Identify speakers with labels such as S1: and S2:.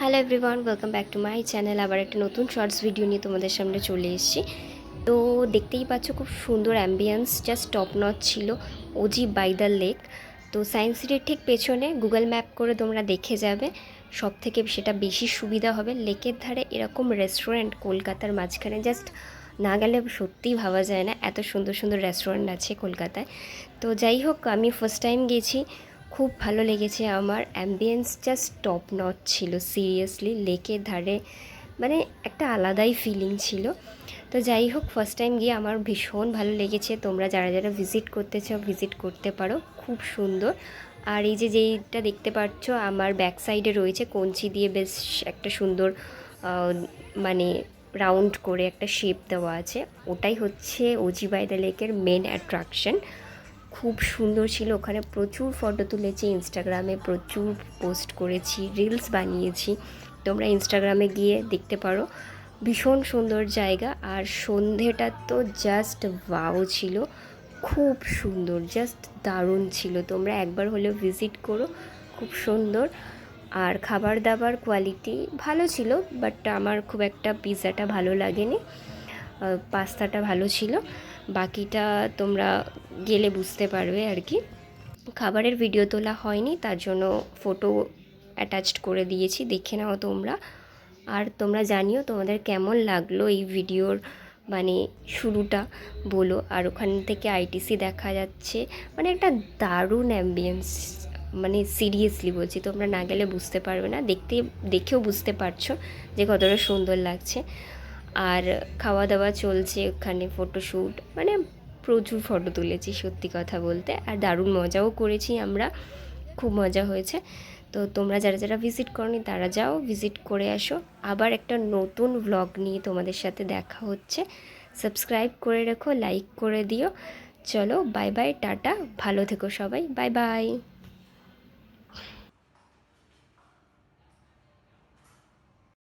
S1: Hello everyone, welcome back to my channel. আবার একটা নতুন শর্টস ভিডিও নিয়ে তোমাদের সামনে চলে এসেছি। তো দেখতেই পাচ্ছ খুব সুন্দর অ্যাম্বিয়েন্স, জাস্ট টপ নচ ছিল। OG by the lake. তো সায়েন্স সিটির ঠিক পেছনে গুগল ম্যাপ করে তোমরা দেখে যাবে, সব থেকে সেটা বেশি সুবিধা হবে। লেকের ধারে এরকম রেস্টুরেন্ট কলকাতার মাঝখানে জাস্ট না গেলে সত্যিই ভাবা যায় না, এত সুন্দর সুন্দর রেস্টুরেন্ট আছে কলকাতায়। তো যাই হোক, আমি ফার্স্ট টাইম গেছি, খুব ভালো লেগেছে আমার। অ্যাম্বিয়েন্স জাস্ট টপ নচ ছিল সিরিয়াসলি। লেকের ধারে মানে একটা আলাদাই ফিলিং ছিল। তো যাই হোক, ফার্স্ট টাইম গিয়ে আমার ভীষণ ভালো লেগেছে। তোমরা যারা যারা ভিজিট করতে চাও ভিজিট করতে পারো, খুব সুন্দর। আর এই যে যেইটা দেখতে পাচ্ছ আমার ব্যাক সাইডে রয়েছে, কঞ্চি দিয়ে বেশ একটা সুন্দর মানে রাউন্ড করে একটা শেপ দেওয়া আছে, ওটাই হচ্ছে ওজি বাই দ্য লেকের মেন অ্যাট্রাকশন। খুব সুন্দর ছিল। ওখানে প্রচুর ফটো তুলেছি, ইনস্টাগ্রামে প্রচুর পোস্ট করেছি, রিলস বানিয়েছি। তোমরা ইনস্টাগ্রামে গিয়ে দেখতে পারো। ভীষণ সুন্দর জায়গা। আর সন্ধেটা তো জাস্ট ওয়াও ছিল, খুব সুন্দর, জাস্ট দারুণ ছিল। তোমরা একবার হলেও ভিজিট করো, খুব সুন্দর। আর খাবার দাবার কোয়ালিটি ভালো ছিল, বাট আমার খুব একটা পিৎজাটা ভালো লাগেনি, পাস্তাটা ভালো ছিল। বাকিটা তোমরা গেলে বুঝতে পারবে আর কি। খাবারের ভিডিও তোলা হয়নি, তার জন্য ফটো অ্যাটাচড করে দিয়েছি, দেখে নাও তোমরা। আর তোমরা জানিও তোমাদের কেমন লাগলো এই ভিডিওর মানে শুরুটা, বলো। আর ওখান থেকে আইটিসি দেখা যাচ্ছে, মানে একটা দারুণ অ্যাম্বিয়েন্স। মানে সিরিয়াসলি বলছি, তোমরা না গেলে বুঝতে পারবে না, দেখেও বুঝতে পারছো যে কতটা সুন্দর লাগছে। আর খাওয়া দাওয়া চলছে ওখানে, ফটোশ্যুট, মানে প্রচুর ফটো তুলেছি সত্যি কথা বলতে। আর দারুণ মজাও করেছি আমরা, খুব মজা হয়েছে। তো তোমরা যারা যারা ভিজিট করনি তারা যাও, ভিজিট করে আসো। আবার একটা নতুন ব্লগ নিয়ে তোমাদের সাথে দেখা হচ্ছে। সাবস্ক্রাইব করে রেখো, লাইক করে দিও। চলো, বাই বাই, টাটা, ভালো থেকো সবাই, বাই বাই।